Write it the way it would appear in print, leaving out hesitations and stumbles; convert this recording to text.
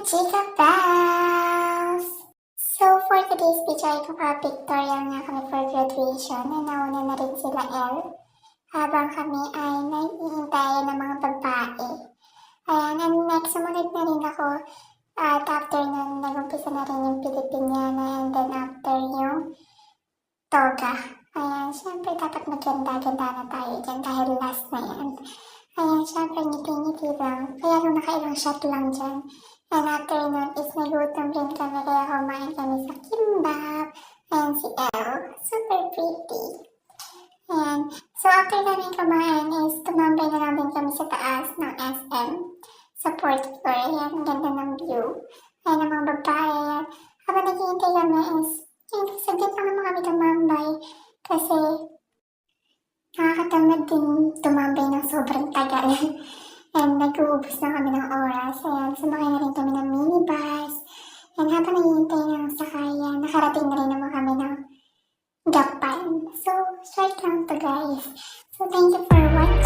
Chika Pals! So, for today's video ay pictorial nga kami for graduation na nauna na rin sila L habang kami ay naiintayan ng mga babae. Ayan, and next, sumunod na rin ako at after nun, nag-umpisa na rin yung Pilipiniana and then after yung toga. Ayan, syempre dapat maganda-ganda na tayo dyan dahil last na yan. Ayan, syempre ngiti-ngiti lang, kaya nung nakailang shot lang dyan. And after nun is nagutom rin kami kaya kumain kami sa kimbap. Ayan si Elle, super pretty. Ayan, so after namin kumain is tumambay na lang din kami sa taas ng SM. Sa fourth floor, ayan, ganda ng view. Ayan ang mga babae, ayan. Habang naghihintay kami is, yun, saglit lang naman kami tumambay. Kasi nakakatamad din tumambay ng sobrang tagal. And nag-uubos na kami ng oras. Ayan, sumakay na rin kami ng minibus. And habang naghihintay ng sakayan, nakarating na rin naman kami ng Gapan. So, short lang to guys. So, thank you for watching.